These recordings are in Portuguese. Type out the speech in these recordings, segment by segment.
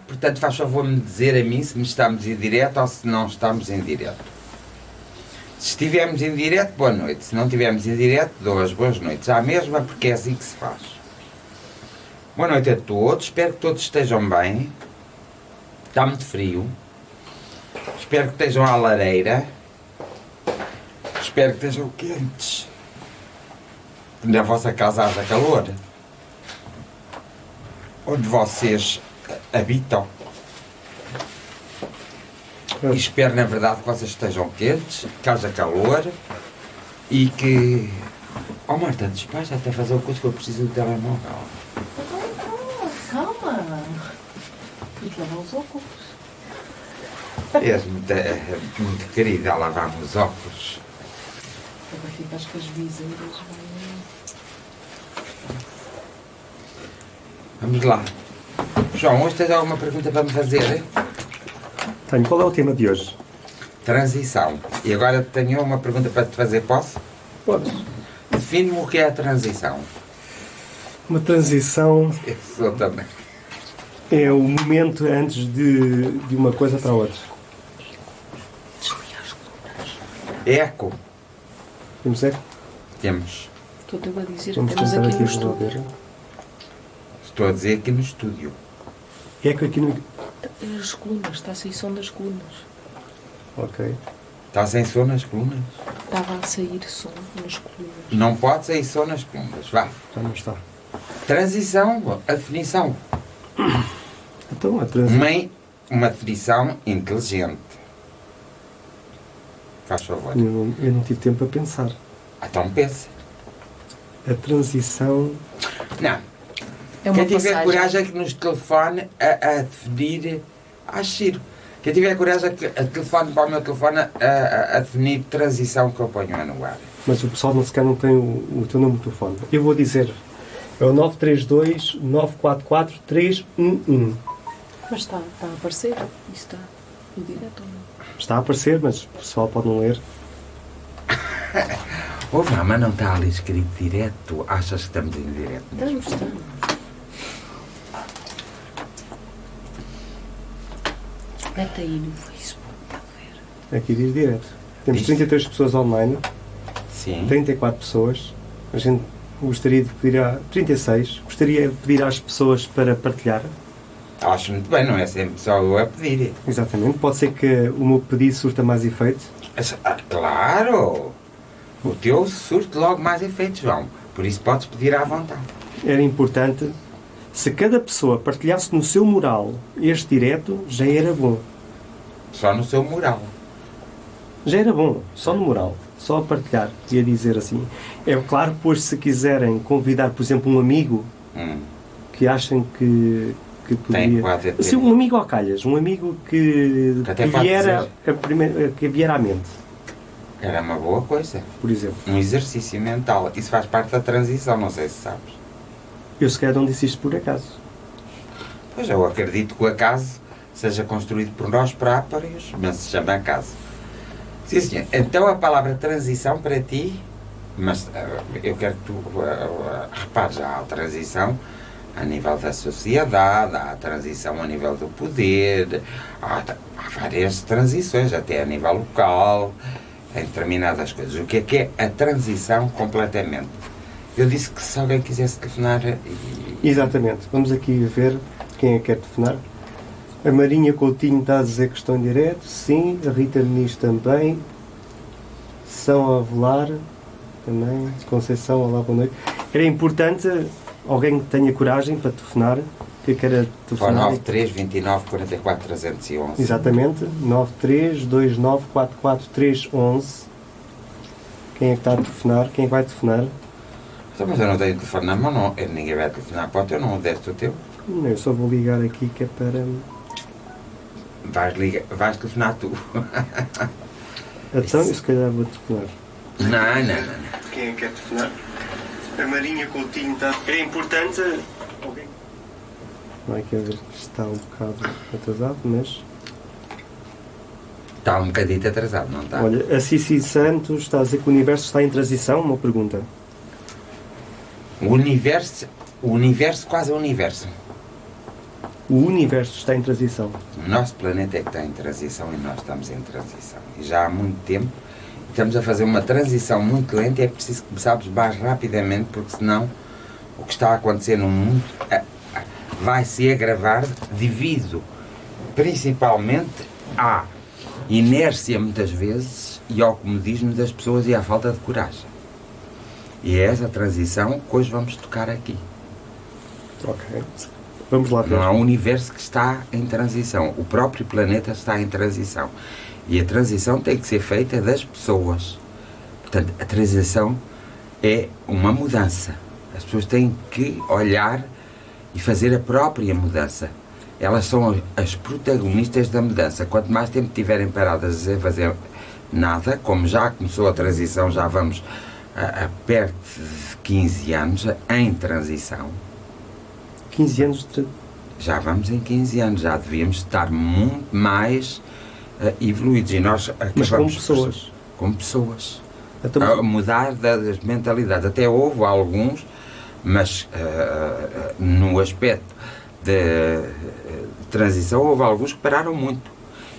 Portanto, faz favor-me dizer a mim se me estamos em direto ou se não estamos em direto. Se estivermos em direto, boa noite. Se não estivermos em direto, dou as boas noites. À mesma, porque é assim que se faz. Boa noite a todos. Espero que todos estejam bem. Está muito frio. Espero que estejam à lareira. Espero que estejam quentes. Na vossa casa haja calor. Onde vocês habitam. E espero, na verdade, que vocês estejam quentes, que haja calor e que... Oh, Marta, despacha até fazer o curso que eu preciso do telemóvel. Calma. E te lavar os óculos. És muito querida a lavar-me os óculos. Agora ficas com as viseiras. Vamos lá. João, hoje tens alguma pergunta para me fazer? Tenho. Qual é o tema de hoje? Transição. E agora tenho uma pergunta para te fazer, posso? Podes. Define-me o que é a transição. Uma transição Eu sou também. é o momento antes de uma coisa para a outra. Eco. Temos eco? Temos. Estou-te a dizer, Vamos temos tentar aqui aqui no estúdio. resolver. Estou a dizer aqui no estúdio. Eco aqui no... As colunas, está a sair som das colunas. Ok. Está sem som nas colunas? Estava a sair som nas colunas. Não pode sair som nas colunas. Vá. Já não está. Transição. A definição. Então, a transição... Uma definição inteligente. Faz favor. Eu não tive tempo a pensar. Então pensa. A transição... Não. É uma Quem tiver passagem. coragem que nos telefone a definir... Giro. Quem tiver coragem que a telefone para o meu telefone a definir transição que eu ponho no ar. Mas o pessoal não sequer não tem o teu número de telefone. Eu vou dizer. É o 932 944 311. Mas está a aparecer. Isso está no direto ou não? Está a aparecer, mas o pessoal pode não ler. Mas não está ali escrito direto. Achas que estamos em direto? Estamos. Mete aí no Facebook para ver. Aqui diz direto. Temos Diz. 33 pessoas online, Sim. 34 pessoas. A gente gostaria de pedir a 36. Gostaria de pedir às pessoas para partilhar. Acho muito bem, não é sempre só eu a pedir. Exatamente. Pode ser que o meu pedido surta mais efeito. Claro! O teu surte logo mais efeito, João. Por isso podes pedir à vontade. Era importante. Se cada pessoa partilhasse no seu mural este direto, já era bom. Só no seu moral. Já era bom, só no mural, só a partilhar, ia dizer assim. É claro, pois, se quiserem convidar, por exemplo, um amigo que achem que poderia... pode ter. Assim, um amigo ao calhas, um amigo que até pode que vier à mente, Era uma boa coisa. por exemplo. Um exercício mental. Isso faz parte da transição, não sei se sabes. Eu se calhar não disse isto por acaso. Pois eu acredito que o acaso seja construído por nós próprios, mas se chama acaso. Sim, senhor. Então a palavra transição para ti, mas eu quero que tu repares, há a transição a nível da sociedade, há a transição a nível do poder, há várias transições, até a nível local, em determinadas coisas. O que é a transição completamente? Eu disse que se alguém quisesse telefonar... Exatamente. Vamos aqui ver quem é que quer telefonar. A Marinha Coutinho está a dizer que estão em direto. Sim. A Rita Muniz também. São Avelar também. Conceição, olá, boa noite. Era importante alguém que tenha coragem para telefonar. Que queira telefonar. 93 29 44 311. Exatamente. 93 29 44 311. Quem é que está a telefonar? Quem é que vai telefonar? Então, mas eu não tenho telefone na mão, não. Ninguém vai telefonar para o teu, não deste o teu. Não, eu só vou ligar aqui que é para... Vais telefonar tu. Então, eu se calhar vou telefonar. Não. Quem é que quer telefonar? A Marinha Coutinho está... É importante... Alguém? Vai que ver que está um bocado atrasado, mas... Está um bocadinho atrasado, não está? Olha, a Cici Santos está a dizer que o universo está em transição? Uma pergunta. O universo quase é o universo. O universo está em transição. O nosso planeta é que está em transição e nós estamos em transição. E já há muito tempo estamos a fazer uma transição muito lenta e é preciso começarmos mais rapidamente, porque senão o que está a acontecer no mundo vai se agravar devido principalmente à inércia muitas vezes e ao comodismo das pessoas e à falta de coragem. E é essa transição que hoje vamos tocar aqui. Ok. Vamos lá ver. Não há um universo que está em transição. O próprio planeta está em transição. E a transição tem que ser feita das pessoas. Portanto, a transição é uma mudança. As pessoas têm que olhar e fazer a própria mudança. Elas são as protagonistas da mudança. Quanto mais tempo estiverem paradas sem fazer nada, como já começou a transição, já vamos a perto de 15 anos em transição. 15 anos de... Já vamos em 15 anos, já devíamos estar muito mais evoluídos. E nós Mas como acabamos pessoas. como pessoas. Então, A mudar das mentalidades. Até houve alguns, mas no aspecto de transição houve alguns que pararam muito.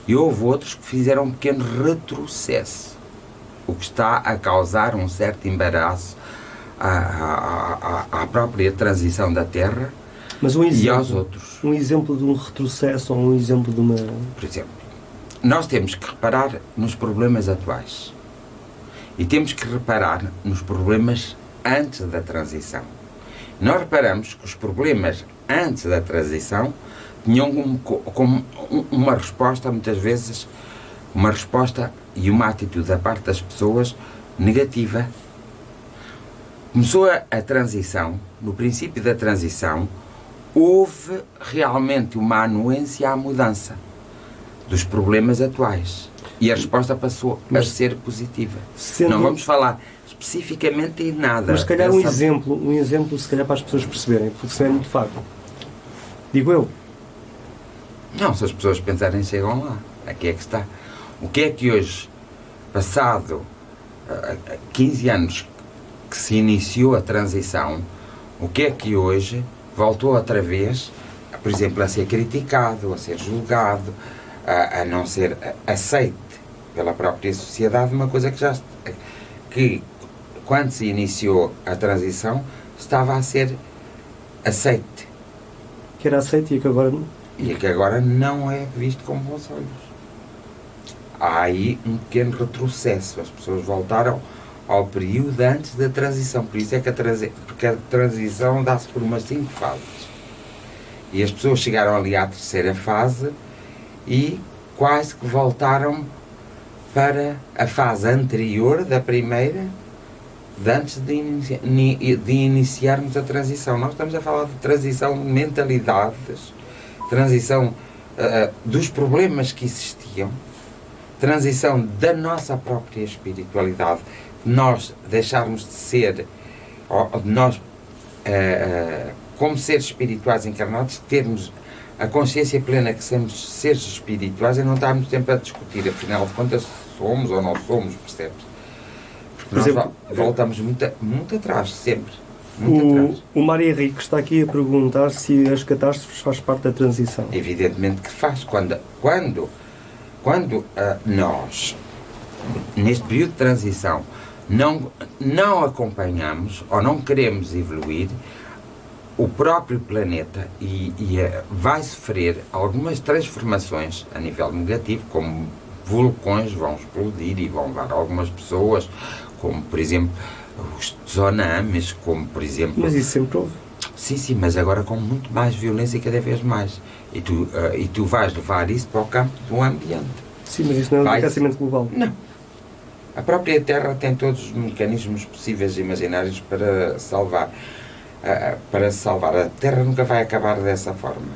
E houve outros que fizeram um pequeno retrocesso. O que está a causar um certo embaraço à própria transição da Terra. mas um E aos exemplo, outros. um exemplo de um retrocesso ou um exemplo de uma... Por exemplo, nós temos que reparar nos problemas atuais. E temos que reparar nos problemas antes da transição. Nós reparamos que os problemas antes da transição tinham como uma resposta, muitas vezes, uma resposta e uma atitude da parte das pessoas negativa. Começou a transição, no princípio da transição, houve realmente uma anuência à mudança dos problemas atuais. E a resposta passou a ser positiva. Não vamos falar especificamente em nada. Mas se calhar um exemplo se calhar para as pessoas perceberem, porque isso é muito fácil. Digo eu. Não, se as pessoas pensarem, chegam lá. Aqui é que está. O que é que hoje, passado 15 anos que se iniciou a transição, o que é que hoje voltou outra vez, por exemplo, a ser criticado, a ser julgado, a não ser aceite pela própria sociedade, uma coisa que quando se iniciou a transição estava a ser aceite. Que era aceito e que agora... E que agora não é visto com bons olhos. Há aí um pequeno retrocesso. As pessoas voltaram ao período antes da transição. Por isso é que porque a transição dá-se por umas 5 fases. E as pessoas chegaram ali à terceira fase e quase que voltaram para a fase anterior da primeira, de antes de iniciarmos a transição. Nós estamos a falar de transição de mentalidades, transição dos problemas que existiam, transição da nossa própria espiritualidade, nós deixarmos de ser, nós, como seres espirituais encarnados, termos a consciência plena que somos seres espirituais e não estarmos sempre a discutir, afinal de contas, somos ou não somos, percebes? Porque nós voltamos muito atrás, sempre. Muito atrás. O Mário Henrique está aqui a perguntar se as catástrofes faz parte da transição. Evidentemente que faz. Quando nós, neste período de transição, não acompanhamos ou não queremos evoluir, o próprio planeta vai sofrer algumas transformações a nível negativo, como vulcões vão explodir e vão levar algumas pessoas, como por exemplo os tsunamis, como por exemplo... Mas isso sempre houve. Sim, mas agora com muito mais violência cada vez mais. E tu vais levar isso para o campo do ambiente. Sim, mas isso não é um aquecimento global. Não. A própria Terra tem todos os mecanismos possíveis e imaginários para salvar. Para se salvar. A Terra nunca vai acabar dessa forma.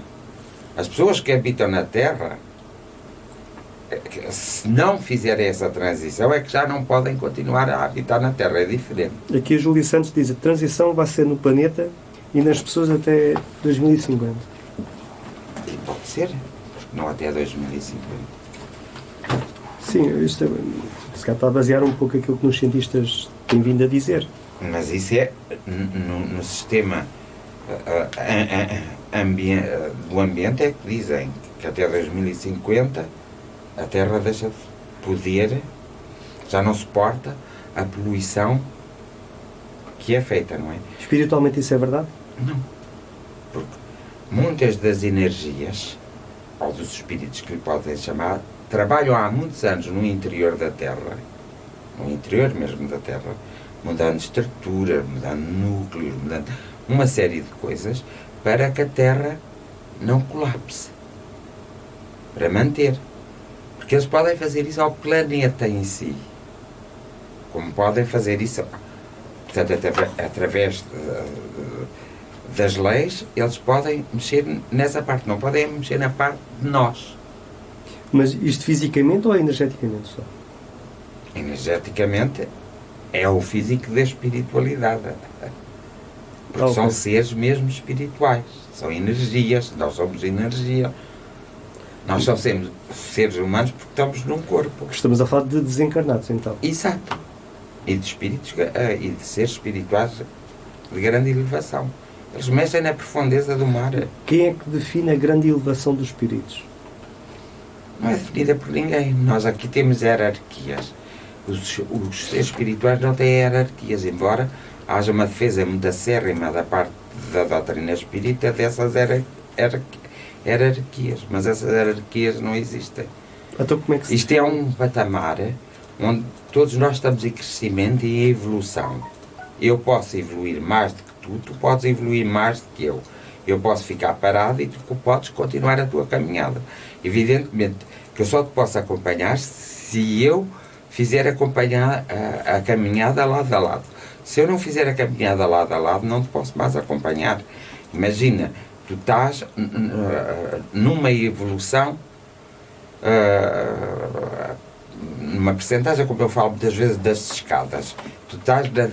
As pessoas que habitam na Terra, se não fizerem essa transição, é que já não podem continuar a habitar na Terra. É diferente. Aqui a Júlia Santos diz: a transição vai ser no planeta e nas pessoas até 2050. E pode ser, não até 2050. Sim, isto se calhar está a basear um pouco aquilo que os cientistas têm vindo a dizer. Mas isso é no sistema do ambiente é que dizem que até 2050 a Terra deixa de poder, já não suporta a poluição que é feita, não é? Espiritualmente isso é verdade? Não. Porque muitas das energias, ou dos espíritos que lhe podem chamar, trabalham há muitos anos no interior da Terra, no interior mesmo da Terra, mudando estruturas, mudando núcleos, mudando uma série de coisas, para que a Terra não colapse. Para manter. Porque eles podem fazer isso ao planeta em si. Como podem fazer isso, portanto, através das leis, eles podem mexer nessa parte. Não podem mexer na parte de nós. Mas isto fisicamente ou energeticamente só? Energeticamente, é o físico da espiritualidade. Porque Ok. são seres mesmo espirituais. São energias. Nós somos energia. Nós só somos seres humanos porque estamos num corpo. Estamos a falar de desencarnados, então. Exato. E de espíritos, e de seres espirituais de grande elevação. Eles mexem na profundeza do mar. Quem é que define a grande elevação dos espíritos? Não é definida por ninguém. Nós aqui temos hierarquias. Os seres espirituais não têm hierarquias, embora haja uma defesa muito acérrima da parte da doutrina espírita dessas hierarquias. Mas essas hierarquias não existem. Então como é que se... Isto é um patamar onde todos nós estamos em crescimento e em evolução. Eu posso evoluir mais do que tu podes evoluir mais do que eu. Eu posso ficar parado e tu podes continuar a tua caminhada. Evidentemente que eu só te posso acompanhar se eu fizer acompanhar a caminhada lado a lado. Se eu não fizer a caminhada lado a lado, não te posso mais acompanhar. Imagina, tu estás numa evolução, numa percentagem, como eu falo muitas vezes, das escadas. Tu estás na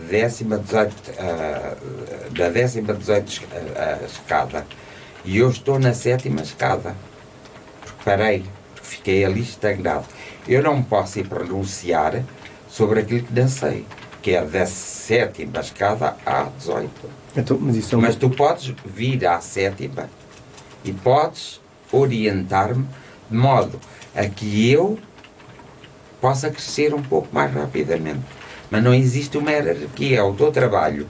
décima 18 escada e eu estou na 7ª escada. Porque parei, porque fiquei ali estagnado. Eu não posso ir pronunciar sobre aquilo que não sei, que é da 7ª escada à 18. Então, mas isso é uma... Mas tu podes vir à 7ª e podes orientar-me de modo a que eu possa crescer um pouco mais rapidamente. Mas não existe uma hierarquia, é o teu trabalho,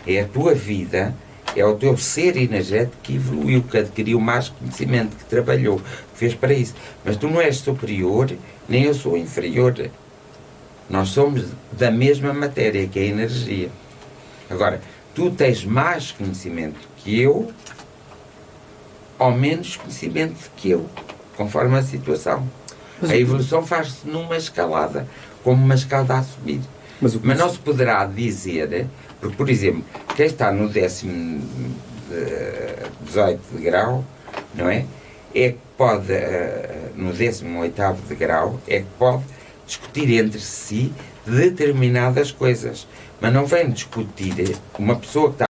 é a tua vida, é o teu ser energético que evoluiu, que adquiriu mais conhecimento, que trabalhou, que fez para isso. Mas tu não és superior, nem eu sou inferior. Nós somos da mesma matéria, que é a energia. Agora, tu tens mais conhecimento que eu, ou menos conhecimento que eu, conforme a situação. A evolução faz-se numa escalada, como uma escada a subir. Mas não se poderá dizer, porque, por exemplo, quem está no 18º de grau, não é? É que pode, no 18º de grau, é que pode discutir entre si determinadas coisas. Mas não vem discutir uma pessoa que está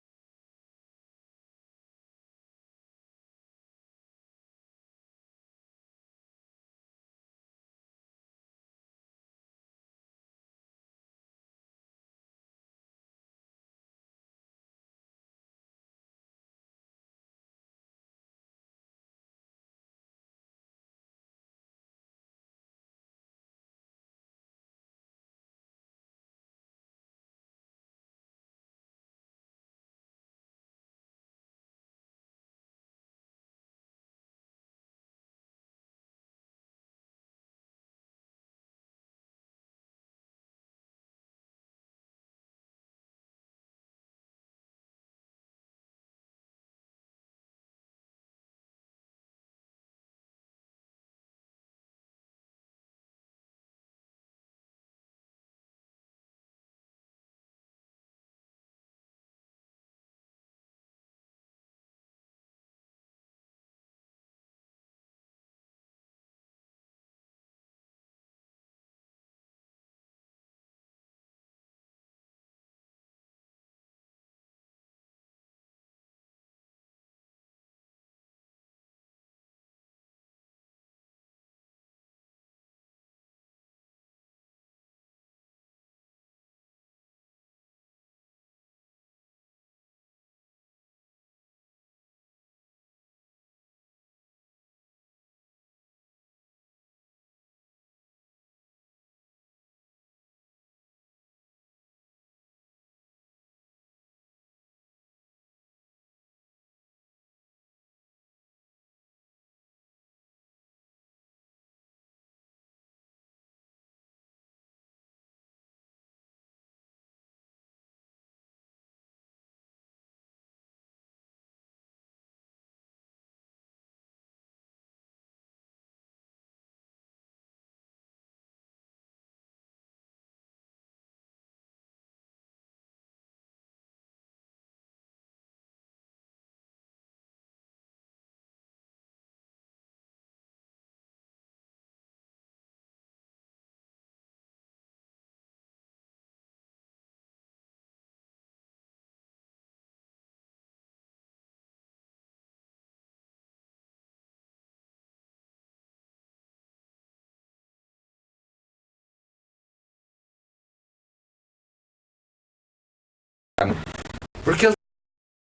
Porque ele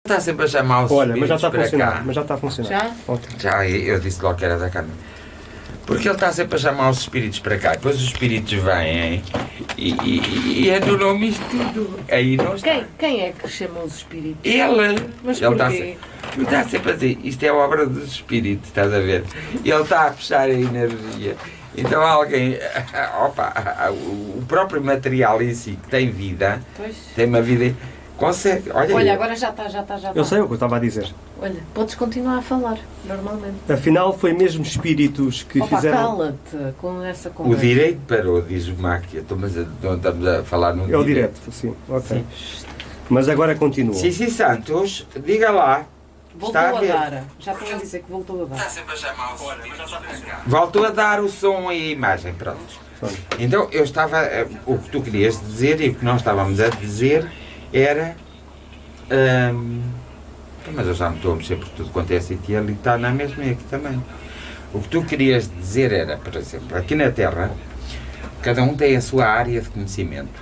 está sempre a chamar os Olha, mas já espíritos está a para funcionar. cá. Mas já está a funcionar. Já? Ok. Já, eu disse logo que era da câmara. Porque ele está sempre a chamar os espíritos para cá. Depois os espíritos vêm e anulam-me isto tudo. Aí não está. Quem é que chama os espíritos? Ele. Mas Ele porquê? está sempre a dizer, isto é obra dos espíritos, estás a ver? Ele está a puxar a energia. Então alguém, opa, o próprio material em si, que tem vida, Pois. tem uma vida, consegue, Olha, agora já está. Eu sei o que eu estava a dizer. Olha, podes continuar a falar, normalmente. Afinal, foi mesmo espíritos que Opa, fizeram... cala-te com essa o conversa. direito parou, diz o Máquia, não estamos a falar no É o direto, sim. Ok. Sim. Mas agora continua. Cici Santos, diga lá. Voltou Está a a ver. dar. Já estou a dizer que voltou a dar. Sempre a chamar os espíritos para cá. Voltou a dar o som e a imagem, pronto. Pronto. Então, eu estava. O que tu querias dizer e o que nós estávamos a dizer era. Mas eu já me estou a mexer por tudo quanto é sítio e ali está na mesma e aqui também. O que tu querias dizer era, por exemplo, aqui na Terra, cada um tem a sua área de conhecimento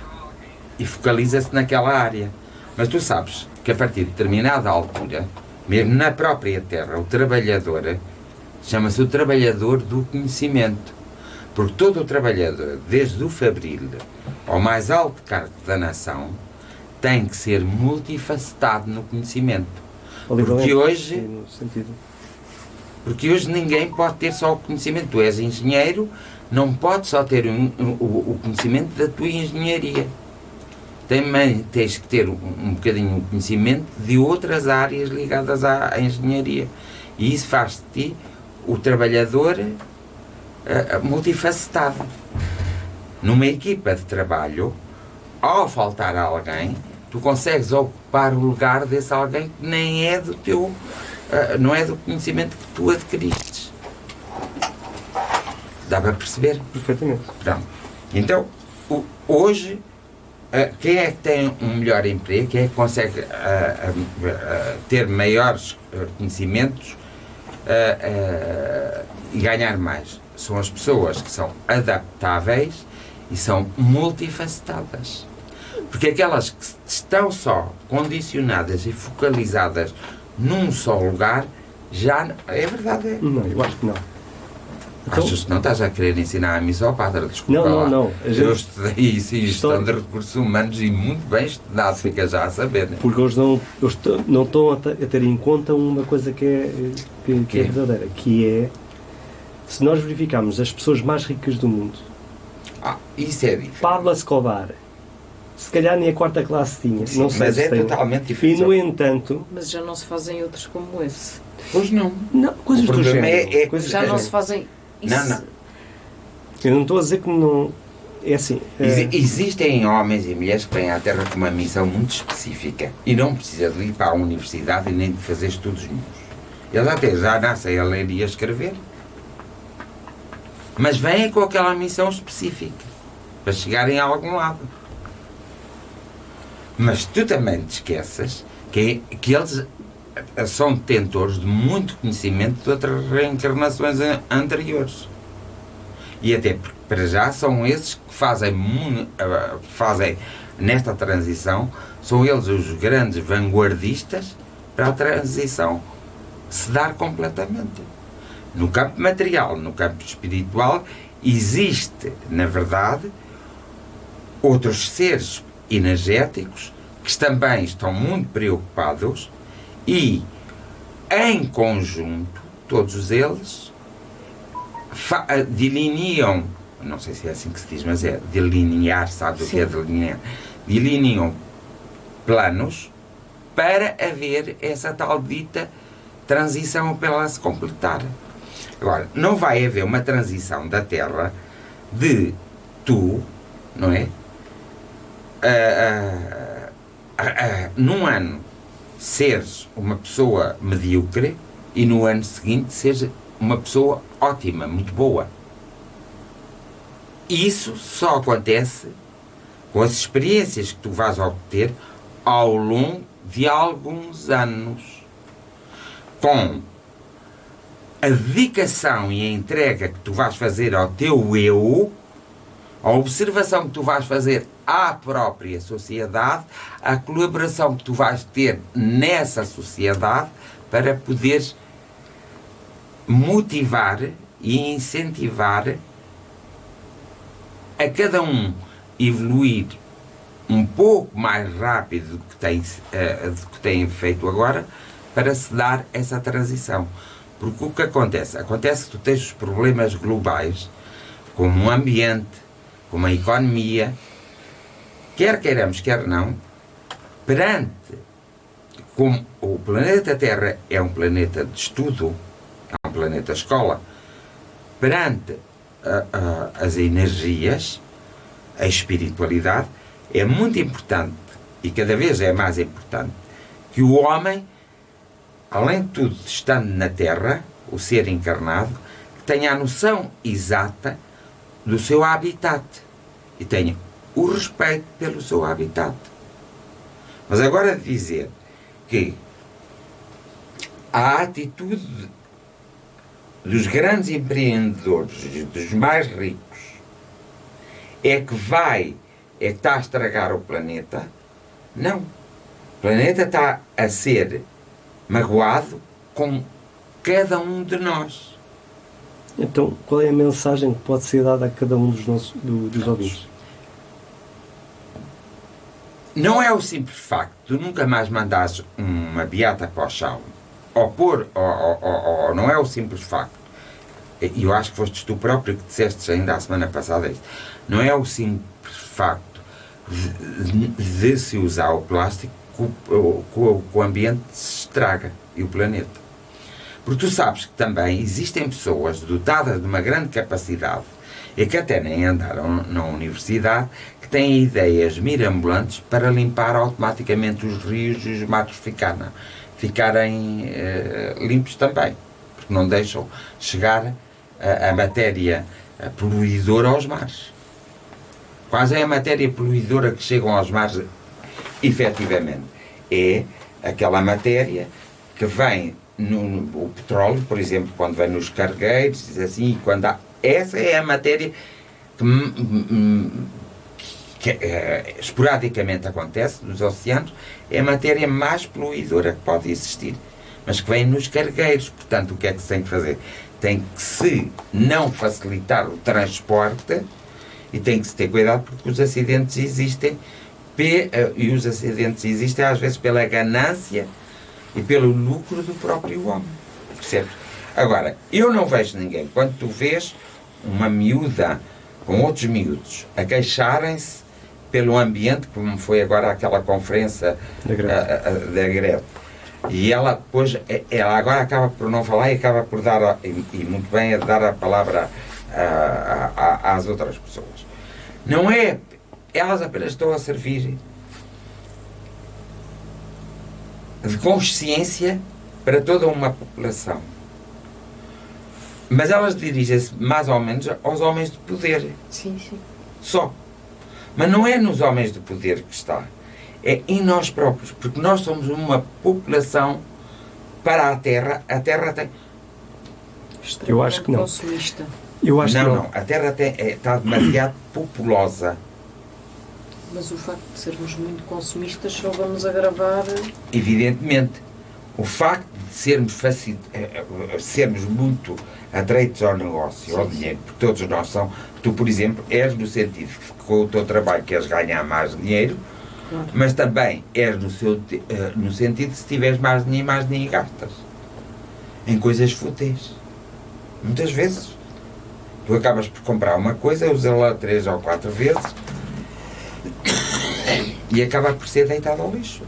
e focaliza-se naquela área. Mas tu sabes que a partir de determinada altura, mesmo na própria Terra, o trabalhador chama-se o trabalhador do conhecimento. Porque todo o trabalhador, desde o fabril ao mais alto cargo da nação, tem que ser multifacetado no conhecimento. Porque hoje, No sentido. porque hoje ninguém pode ter só o conhecimento. Tu és engenheiro, não podes só ter o conhecimento da tua engenharia. Também tens que ter um bocadinho o conhecimento de outras áreas ligadas à engenharia. E isso faz de ti o trabalhador multifacetado. Numa equipa de trabalho, ao faltar alguém, tu consegues ocupar o lugar desse alguém que nem é do teu, não é do conhecimento que tu adquiriste. Dá para perceber? Perfeitamente. Pronto. Então, hoje, quem é que tem um melhor emprego, quem é que consegue ter maiores conhecimentos e ganhar mais? São as pessoas que são adaptáveis e são multifacetadas. Porque aquelas que estão só condicionadas e focalizadas num só lugar, já é verdade. Não, eu acho que não. Então, Achas que não estás a querer ensinar a mim só, padre? Desculpa lá. não. Eu estudei isso em gestão de recursos humanos e muito bem estudado, fica já a saber. Né? Porque eles não estão a ter em conta uma coisa que é verdadeira, que é, se nós verificarmos as pessoas mais ricas do mundo, Isso é diferente. Pablo Escobar, se calhar nem a quarta classe tinha, Sim, não sei mas se é tem. totalmente E diferente. no entanto, Mas já não se fazem outros como esse. Pois não. não, coisas O do problema género. é coisas Já do não género. se fazem isso. Não. Eu não estou a dizer que não. É assim. Existem homens e mulheres que vêm à Terra com uma missão muito específica e não precisa de ir para a universidade e nem de fazer estudos nenhums. Eles até já nascem a ler e a escrever. Mas vêm com aquela missão específica para chegarem a algum lado. Mas tu também te esqueças que eles são detentores de muito conhecimento de outras reencarnações anteriores. E até porque, para já, são esses que fazem nesta transição, são eles os grandes vanguardistas para a transição se dar completamente. No campo material, no campo espiritual, existe, na verdade, outros seres energéticos que também estão muito preocupados e, em conjunto, todos eles delineam, não sei se é assim que se diz, mas é delinear, sabe o que é delinear? Delineam planos para haver essa tal dita transição para ela se completar. Agora, não vai haver uma transição da Terra de tu, não é? Num ano seres uma pessoa medíocre e no ano seguinte seres uma pessoa ótima, muito boa. Isso só acontece com as experiências que tu vais obter ao longo de alguns anos. Com a dedicação e a entrega que tu vais fazer ao teu eu, A observação que tu vais fazer à própria sociedade, a colaboração que tu vais ter nessa sociedade para poderes motivar e incentivar a cada um evoluir um pouco mais rápido do que tem feito agora, para se dar essa transição. Porque o que acontece? Acontece que tu tens os problemas globais, como o ambiente, como a economia, quer queiramos, quer não, perante, como o planeta Terra é um planeta de estudo, é um planeta escola, perante as energias, a espiritualidade, é muito importante, e cada vez é mais importante, que o homem, além de tudo, estando na Terra, o ser encarnado, tenha a noção exata do seu habitat e tenha o respeito pelo seu habitat. Mas agora dizer que a atitude dos grandes empreendedores, dos mais ricos, é que está a estragar o planeta, não. O planeta está a ser magoado com cada um de nós. Então, qual é a mensagem que pode ser dada a cada um dos ouvintes? Não é o simples facto de nunca mais mandares uma beata para o chão, ou não é o simples facto, e eu acho que foste tu próprio que disseste ainda a semana passada isso, não é o simples facto de se usar o plástico que o ambiente se estraga e o planeta. Porque tu sabes que também existem pessoas dotadas de uma grande capacidade e que até nem andaram na universidade, que têm ideias mirabolantes para limpar automaticamente os rios e os mares ficarem limpos também, porque não deixam chegar a matéria poluidora aos mares. Quais é a matéria poluidora que chega aos mares, efetivamente? É aquela matéria que vem o petróleo, por exemplo, quando vem nos cargueiros, assim, quando há, essa é a matéria que esporadicamente acontece nos oceanos, é a matéria mais poluidora que pode existir, mas que vem nos cargueiros. Portanto, o que é que se tem que fazer? Tem que se não facilitar o transporte e tem que se ter cuidado, porque os acidentes existem, e os acidentes existem às vezes pela ganância e pelo lucro do próprio homem. Percebes? Agora, eu não vejo ninguém, quando tu vês uma miúda com outros miúdos a queixarem-se pelo ambiente, como foi agora aquela conferência da greve, e ela depois, ela agora acaba por não falar e acaba por dar, e muito bem, a dar a palavra às outras pessoas. Não é, elas apenas estão a servir de consciência para toda uma população. Mas elas dirigem-se mais ou menos aos homens de poder. Sim, sim. Só. Mas não é nos homens de poder que está. É em nós próprios. Porque nós somos uma população para a Terra. A Terra tem... Eu acho que não. Consumista. Eu acho que não. Não. A Terra está demasiado populosa. Mas o facto de sermos muito consumistas só vamos agravar... Evidentemente. O facto de sermos muito atraídos ao negócio, ao dinheiro, porque todos nós somos... Tu, por exemplo, és no sentido que com o teu trabalho queres ganhar mais dinheiro, claro, mas também és no sentido de se tiveres mais dinheiro gastas em coisas fúteis. Muitas vezes. Tu acabas por comprar uma coisa, usa-la 3 ou 4 vezes e acaba por ser deitado ao lixo.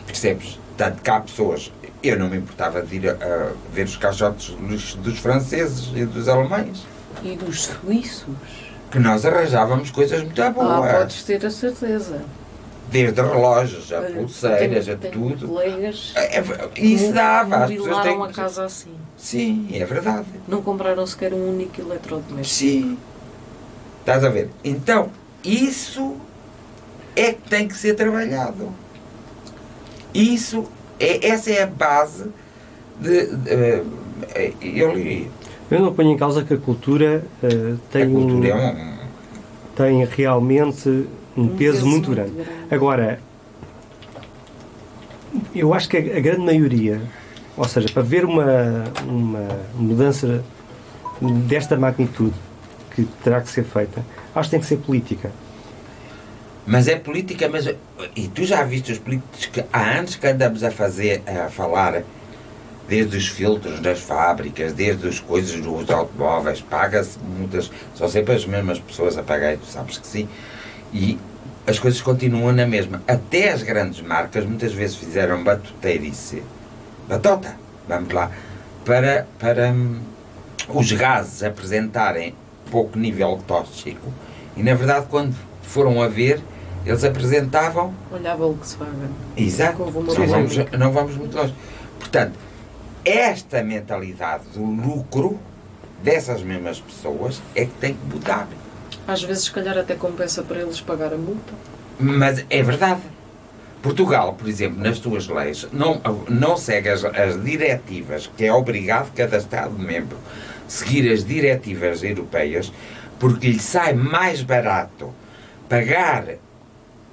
Percebes? Tanto que há pessoas... Eu não me importava de ir a ver os caixotes dos franceses e dos alemães. E dos suíços. Que nós arranjávamos coisas muito boas. Podes ter a certeza. Desde relógios, a pulseiras, a tudo. Colegas isso dava. As pessoas têm uma casa assim. Sim, é verdade. Não compraram sequer um único eletrodoméstico. Sim. Estás a ver? Então, isso é que tem que ser trabalhado. Essa é a base eu não ponho em causa que a cultura tem a cultura tem realmente um peso muito grande. Agora, eu acho que a grande maioria, ou seja, para ver uma mudança desta magnitude que terá que ser feita, acho que tem que ser política. Mas é política, mas... E tu já viste os políticos que há anos que andamos a falar, desde os filtros nas fábricas, desde as coisas dos automóveis, paga-se muitas... São sempre as mesmas pessoas a pagar, tu sabes que sim. E as coisas continuam na mesma. Até as grandes marcas muitas vezes fizeram batuteirice. Batota, vamos lá. Para os gases apresentarem pouco nível tóxico. E na verdade, quando foram a ver, eles apresentavam... Olha a Volkswagen. Exato, não vamos muito longe. Portanto, esta mentalidade do lucro dessas mesmas pessoas é que tem que mudar. Às vezes, se calhar, até compensa para eles pagar a multa. Mas é verdade. Portugal, por exemplo, nas suas leis, não segue as diretivas, que é obrigado cada Estado-membro seguir as diretivas europeias, porque lhe sai mais barato pagar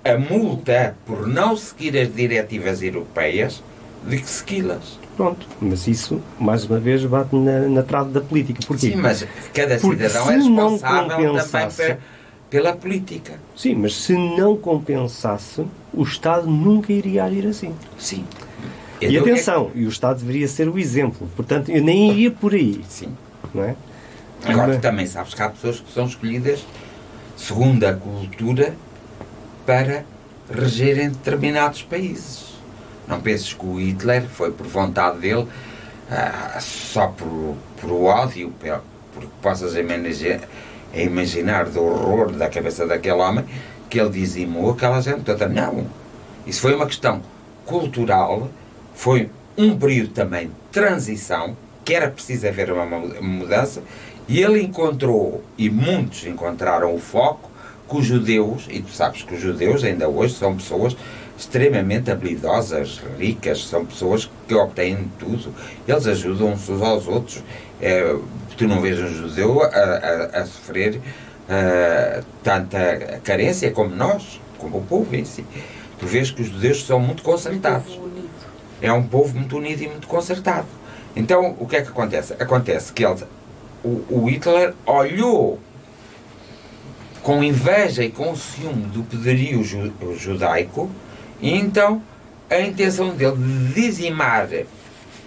a multa por não seguir as diretivas europeias do que segui-las. Pronto, mas isso, mais uma vez, bate na trave da política. Porquê? Sim, mas cada Porque cidadão é responsável também pela política. Sim, mas se não compensasse, o Estado nunca iria agir assim. Sim. E atenção, e o Estado deveria ser o exemplo. Portanto, eu nem iria por aí. Sim. Não é? Agora, tu também sabes que há pessoas que são escolhidas segundo a cultura para regerem determinados países. Não penses que o Hitler foi por vontade dele, só por ódio, porque possas imaginar do horror da cabeça daquele homem, que ele dizimou aquela gente toda. Não. Isso foi uma questão cultural, foi um período também de transição, que era preciso haver uma mudança, e ele encontrou, e muitos encontraram o foco, que os judeus, e tu sabes que os judeus ainda hoje são pessoas extremamente habilidosas, ricas, são pessoas que obtêm tudo, eles ajudam uns aos outros. Tu não vês um judeu a sofrer tanta carência como nós, como o povo em si. Tu vês que os judeus são muito concertados. É um povo muito unido e muito concertado. Então, o que é que acontece? Acontece que o Hitler olhou com inveja e com ciúme do poderio judaico, e então a intenção dele de dizimar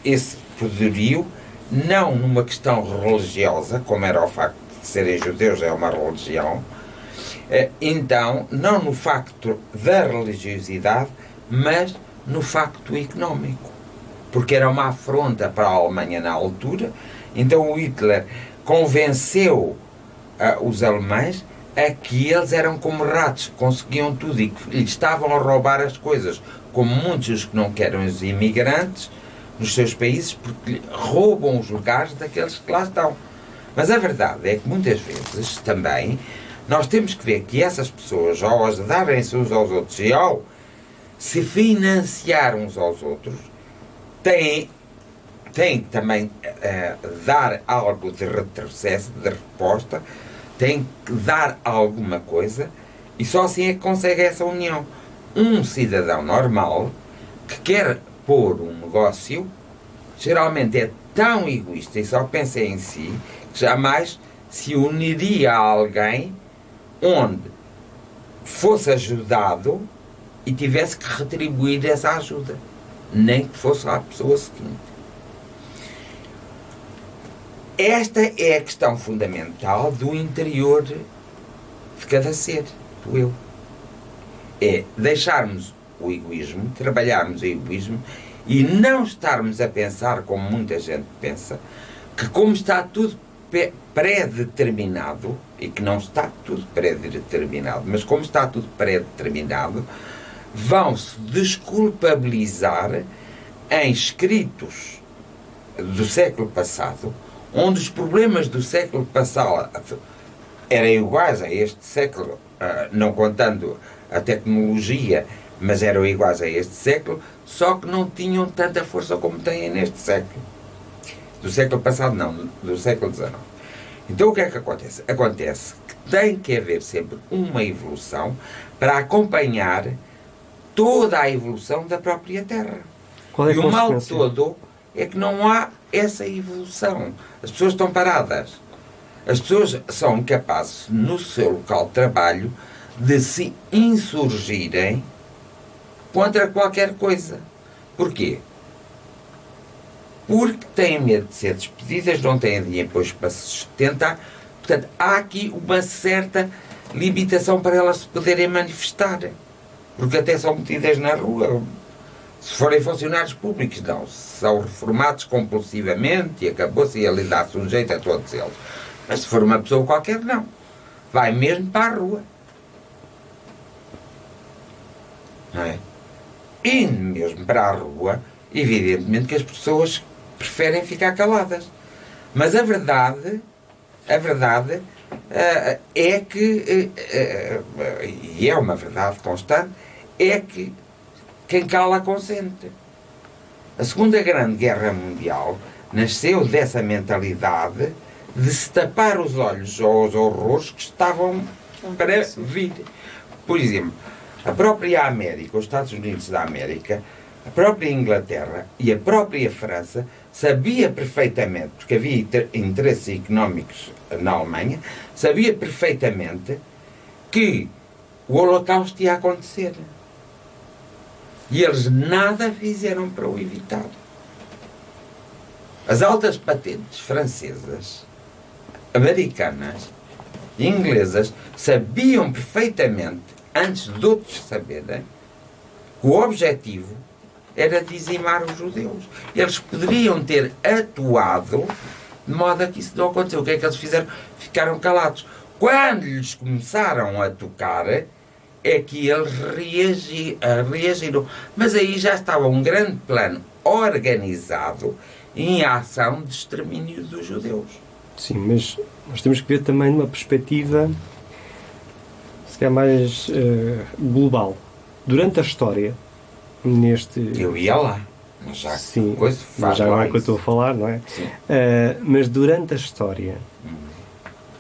esse poderio, não numa questão religiosa, como era o facto de serem judeus, é uma religião, então, não no facto da religiosidade, mas no facto económico, porque era uma afronta para a Alemanha na altura. Então o Hitler convenceu os alemães a que eles eram como ratos, conseguiam tudo e que lhes estavam a roubar as coisas, como muitos que não querem os imigrantes nos seus países, porque roubam os lugares daqueles que lá estão. Mas a verdade é que muitas vezes também nós temos que ver que essas pessoas, ao ajudarem-se uns aos outros e ao se financiar uns aos outros, têm que também dar algo de retrocesso, de resposta, têm que dar alguma coisa, e só assim é que consegue essa união. Um cidadão normal que quer pôr um negócio, geralmente é tão egoísta e só pensa em si, que jamais se uniria a alguém onde fosse ajudado e tivesse que retribuir essa ajuda, nem que fosse a pessoa seguinte. Esta é a questão fundamental do interior de cada ser, do eu. É deixarmos o egoísmo, trabalharmos o egoísmo e não estarmos a pensar como muita gente pensa, que como está tudo pré-determinado, e que não está tudo pré-determinado, mas como está tudo pré-determinado, vão-se desculpabilizar em escritos do século passado, onde os problemas do século passado eram iguais a este século, não contando a tecnologia, mas eram iguais a este século, só que não tinham tanta força como têm neste século. Do século passado não, do século XIX. Então o que é que acontece? Acontece que tem que haver sempre uma evolução para acompanhar toda a evolução da própria Terra. Qual é a E o mal consequência? todo é que não há essa evolução. As pessoas estão paradas. As pessoas são incapazes, no seu local de trabalho, de se insurgirem contra qualquer coisa. Porquê? Porque têm medo de ser despedidas, não têm dinheiro depois para se sustentar. Portanto, há aqui uma certa limitação para elas se poderem manifestar. Porque até são metidas na rua. Se forem funcionários públicos, não. São reformados compulsivamente e acabou-se e ali dá-se um jeito a todos eles. Mas se for uma pessoa qualquer, não. Vai mesmo para a rua. Não é? E mesmo para a rua, evidentemente que as pessoas preferem ficar caladas. Mas a verdade é que, e é uma verdade constante, é que quem cala consente. A Segunda Grande Guerra Mundial nasceu dessa mentalidade de se tapar os olhos aos horrores que estavam para vir. Por exemplo, a própria América, os Estados Unidos da América, a própria Inglaterra e a própria França sabia perfeitamente, porque havia interesses económicos na Alemanha, sabia perfeitamente que o Holocausto ia acontecer. E eles nada fizeram para o evitar. As altas patentes francesas, americanas e inglesas sabiam perfeitamente, antes de outros saberem, que o objetivo era dizimar os judeus. Eles poderiam ter atuado de modo a que isso não aconteceu. O que é que eles fizeram? Ficaram calados. Quando lhes começaram a tocar, é que eles reagiram. Mas aí já estava um grande plano organizado em ação de extermínio dos judeus. Sim, mas nós temos que ver também numa perspectiva, se calhar mais global. Durante a história, Eu ia lá, mas já sim, coisa mas faz já não lá é que eu isso. estou a falar, não é? Sim. Mas durante a história,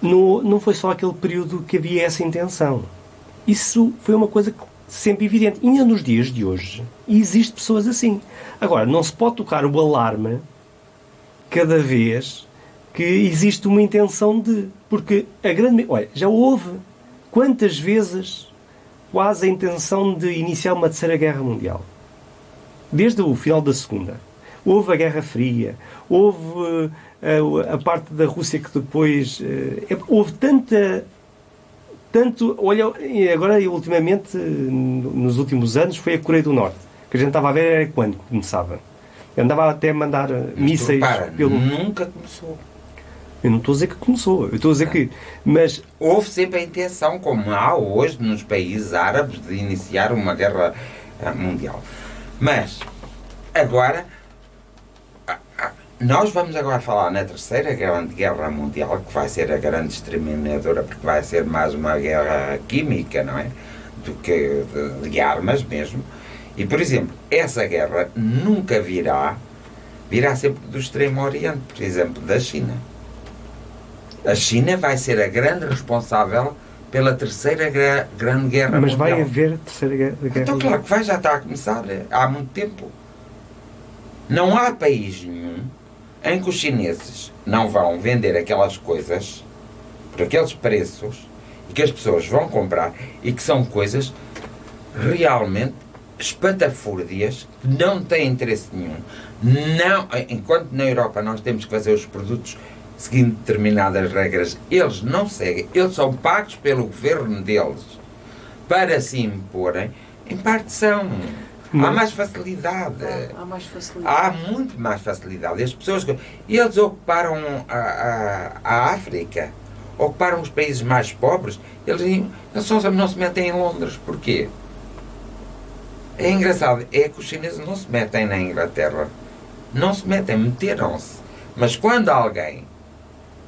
não foi só aquele período que havia essa intenção. Isso foi uma coisa sempre evidente. E ainda nos dias de hoje, existe pessoas assim. Agora, não se pode tocar o alarme cada vez que existe uma intenção de... Porque a grande... Olha, já houve quantas vezes quase a intenção de iniciar uma terceira guerra mundial. Desde o final da Segunda. Houve a Guerra Fria, houve a parte da Rússia que depois... houve olha, agora ultimamente, nos últimos anos, foi a Coreia do Norte. Que a gente estava a ver era quando começava. Eu andava até a mandar mísseis pelo... Nunca começou. Eu não estou a dizer que começou, eu estou a dizer que... Mas Houve sempre a intenção, como há hoje nos países árabes, de iniciar uma guerra mundial. Mas, agora, nós vamos agora falar na terceira grande guerra mundial, que vai ser a grande exterminadora, porque vai ser mais uma guerra química, não é? Do que de armas mesmo. E, por exemplo, essa guerra nunca virá sempre do Extremo Oriente, por exemplo, da China. A China vai ser a grande responsável pela terceira grande guerra mundial. Mas vai haver terceira guerra Então, mundial. claro que vai, já está a começar há muito tempo. Não há país nenhum em que os chineses não vão vender aquelas coisas por aqueles preços e que as pessoas vão comprar e que são coisas realmente espatafúrdias, que não têm interesse nenhum. Não, enquanto na Europa nós temos que fazer os produtos seguindo determinadas regras, eles não seguem, eles são pagos pelo governo deles para se imporem, em parte são. Há mais facilidade. Há mais facilidade. Há muito mais facilidade. As pessoas, eles ocuparam a África, ocuparam os países mais pobres, eles não se metem em Londres. Porquê? É engraçado, é que os chineses não se metem na Inglaterra. Não se metem, meteram-se. Mas quando alguém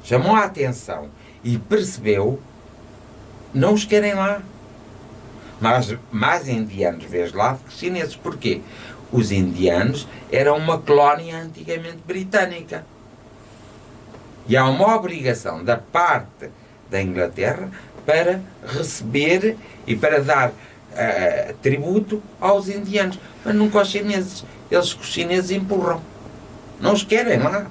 chamou a atenção e percebeu, não os querem lá. Mas mais indianos vês lá do que chineses. Porquê? Os indianos eram uma colónia antigamente britânica. E há uma obrigação da parte da Inglaterra para receber e para dar tributo aos indianos, mas nunca aos chineses. Eles que os chineses empurram. Não os querem lá.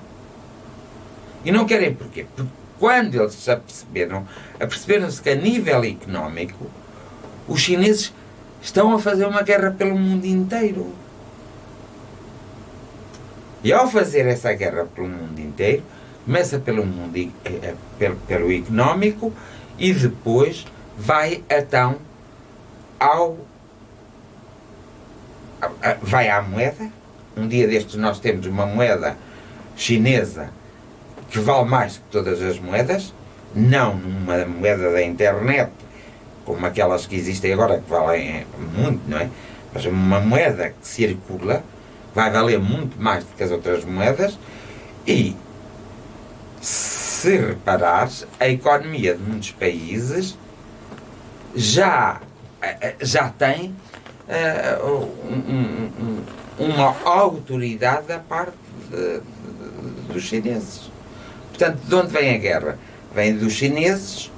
E não querem porquê? Porque quando eles se aperceberam-se que a nível económico os chineses estão a fazer uma guerra pelo mundo inteiro. E ao fazer essa guerra pelo mundo inteiro, começa pelo mundo, pelo económico e depois vai então vai à moeda. Um dia destes nós temos uma moeda chinesa que vale mais que todas as moedas, não uma moeda da internet como aquelas que existem agora que valem muito, não é? Mas uma moeda que circula vai valer muito mais do que as outras moedas. E se reparares, a economia de muitos países já tem uma autoridade da parte dos chineses. Portanto, de onde vem a guerra? Vem dos chineses,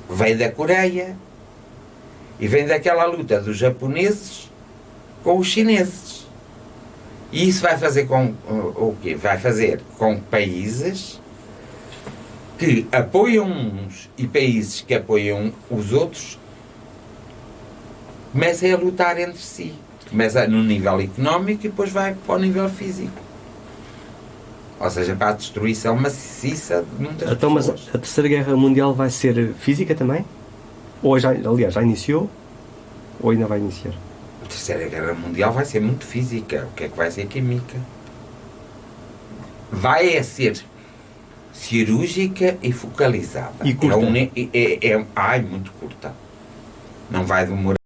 vem da Coreia e vem daquela luta dos japoneses com os chineses. E isso vai fazer com o quê? Vai fazer com países que apoiam uns e países que apoiam os outros comecem a lutar entre si. Começa no nível económico e depois vai para o nível físico. Ou seja, para a destruição maciça de muitas pessoas. Mas a Terceira Guerra Mundial vai ser física também? Ou aliás, já iniciou? Ou ainda vai iniciar? A Terceira Guerra Mundial vai ser muito física. O que é que vai ser química? Vai ser cirúrgica e focalizada. E curta? Muito curta. Não vai demorar.